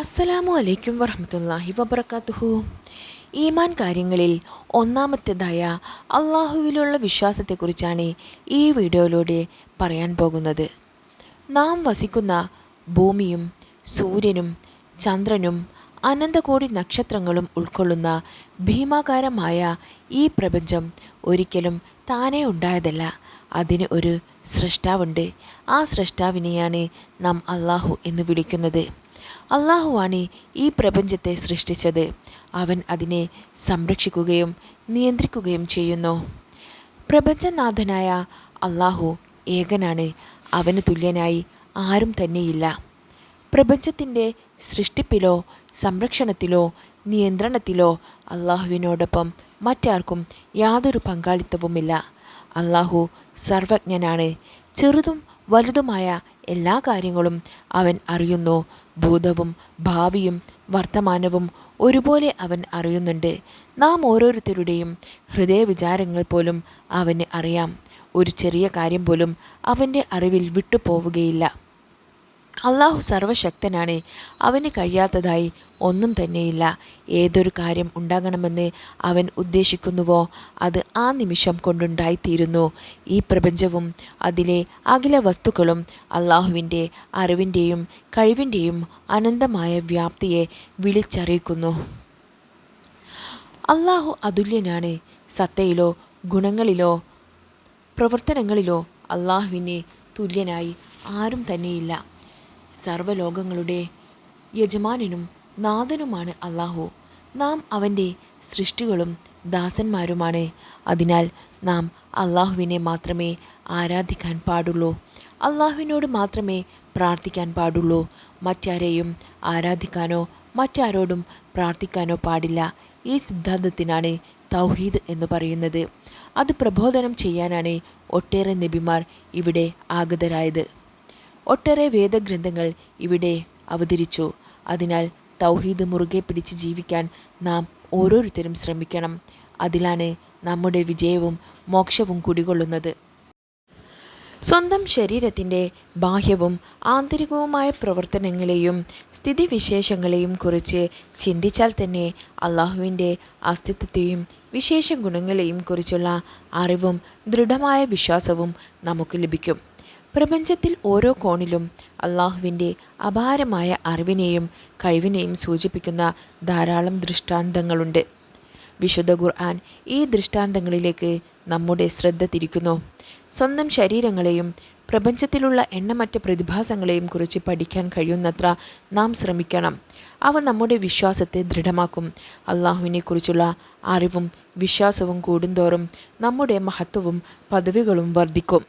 അസ്സലാമു അലൈക്കും വറഹ്മത്തുള്ളാഹി വബറകാതുഹു. ഈമാൻ കാര്യങ്ങളിൽ ഒന്നാമത്തേതായ അള്ളാഹുവിലുള്ള വിശ്വാസത്തെക്കുറിച്ചാണ് ഈ വീഡിയോയിലൂടെ പറയാൻ പോകുന്നത്. നാം വസിക്കുന്ന ഭൂമിയും സൂര്യനും ചന്ദ്രനും അനന്തകോടി നക്ഷത്രങ്ങളും ഉൾക്കൊള്ളുന്ന ഭീമാകാരമായ ഈ പ്രപഞ്ചം ഒരിക്കലും താനേ ഉണ്ടായതല്ല. അതിന് ഒരു സൃഷ്ടാവുണ്ട്. ആ സൃഷ്ടാവിനെയാണ് നാം അള്ളാഹു എന്ന് വിളിക്കുന്നത്. അള്ളാഹുവാണ് ഈ പ്രപഞ്ചത്തെ സൃഷ്ടിച്ചത്. അവൻ അതിനെ സംരക്ഷിക്കുകയും നിയന്ത്രിക്കുകയും ചെയ്യുന്നു. പ്രപഞ്ചനാഥനായ അള്ളാഹു ഏകനാണ്. അവന് തുല്യനായി ആരും തന്നെയില്ല. പ്രപഞ്ചത്തിൻ്റെ സൃഷ്ടിപ്പിലോ സംരക്ഷണത്തിലോ നിയന്ത്രണത്തിലോ അള്ളാഹുവിനോടൊപ്പം മറ്റാർക്കും യാതൊരു പങ്കാളിത്തവുമില്ല. അള്ളാഹു സർവജ്ഞനാണ്. ചെറുതും വലുതുമായ എല്ലാ കാര്യങ്ങളും അവൻ അറിയുന്നു. ഭൂതവും ഭാവിയും വർത്തമാനവും ഒരുപോലെ അവൻ അറിയുന്നുണ്ട്. നാം ഓരോരുത്തരുടെയും ഹൃദയവിചാരങ്ങൾ പോലും അവന് അറിയാം. ഒരു ചെറിയ കാര്യം പോലും അവൻ്റെ അറിവിൽ വിട്ടുപോവുകയില്ല. അള്ളാഹു സർവശക്തനാണ്. അവന് കഴിയാത്തതായി ഒന്നും തന്നെയില്ല. ഏതൊരു കാര്യം ഉണ്ടാകണമെന്ന് അവൻ ഉദ്ദേശിക്കുന്നുവോ അത് ആ നിമിഷം കൊണ്ടുണ്ടായിത്തീരുന്നു. ഈ പ്രപഞ്ചവും അതിലെ അഖില വസ്തുക്കളും അള്ളാഹുവിൻ്റെ അറിവിൻ്റെയും കഴിവിൻ്റെയും അനന്തമായ വ്യാപ്തിയെ വിളിച്ചറിയിക്കുന്നു. അള്ളാഹു അതുല്യനാണ്. സത്തയിലോ ഗുണങ്ങളിലോ പ്രവർത്തനങ്ങളിലോ അള്ളാഹുവിന് തുല്യനായി ആരും തന്നെയില്ല. സർവ്വലോകങ്ങളുടെ യജമാനനും നാഥനുമാണ് അള്ളാഹു. നാം അവൻ്റെ സൃഷ്ടികളും ദാസന്മാരുമാണ്. അതിനാൽ നാം അള്ളാഹുവിനെ മാത്രമേ ആരാധിക്കാൻ പാടുള്ളൂ. അള്ളാഹുവിനോട് മാത്രമേ പ്രാർത്ഥിക്കാൻ പാടുള്ളൂ. മറ്റാരെയും ആരാധിക്കാനോ മറ്റാരോടും പ്രാർത്ഥിക്കാനോ പാടില്ല. ഈ സിദ്ധാന്തത്തിനാണ് തൗഹീദ് എന്ന് പറയുന്നത്. അത് പ്രബോധനം ചെയ്യാനാണ് ഒട്ടേറെ നബിമാർ ഇവിടെ ആഗതരായത്. ഒട്ടേറെ വേദഗ്രന്ഥങ്ങൾ ഇവിടെ അവതരിച്ചു. അതിനാൽ തൗഹീദ് മുറുകെ പിടിച്ച് ജീവിക്കാൻ നാം ഓരോരുത്തരും ശ്രമിക്കണം. അതിലാണ് നമ്മുടെ വിജയവും മോക്ഷവും കുടികൊള്ളുന്നത്. സ്വന്തം ശരീരത്തിൻ്റെ ബാഹ്യവും ആന്തരികവുമായ പ്രവർത്തനങ്ങളെയും സ്ഥിതിവിശേഷങ്ങളെയും കുറിച്ച് ചിന്തിച്ചാൽ തന്നെ അള്ളാഹുവിൻ്റെ അസ്തിത്വത്തെയും വിശേഷ ഗുണങ്ങളെയും കുറിച്ചുള്ള അറിവും ദൃഢമായ വിശ്വാസവും നമുക്ക് ലഭിക്കും. പ്രപഞ്ചത്തിൽ ഓരോ കോണിലും അള്ളാഹുവിൻ്റെ അപാരമായ അറിവിനെയും കഴിവിനെയും സൂചിപ്പിക്കുന്ന ധാരാളം ദൃഷ്ടാന്തങ്ങളുണ്ട്. വിശുദ്ധ ഖുർആൻ ഈ ദൃഷ്ടാന്തങ്ങളിലേക്ക് നമ്മുടെ ശ്രദ്ധ തിരിക്കുന്നു. സ്വന്തം ശരീരങ്ങളെയും പ്രപഞ്ചത്തിലുള്ള എണ്ണമറ്റ പ്രതിഭാസങ്ങളെയും കുറിച്ച് പഠിക്കാൻ കഴിയുന്നത്ര നാം ശ്രമിക്കണം. അവ നമ്മുടെ വിശ്വാസത്തെ ദൃഢമാക്കും. അള്ളാഹുവിനെക്കുറിച്ചുള്ള അറിവും വിശ്വാസവും കൂടുന്തോറും നമ്മുടെ മഹത്വവും പദവികളും വർദ്ധിക്കും.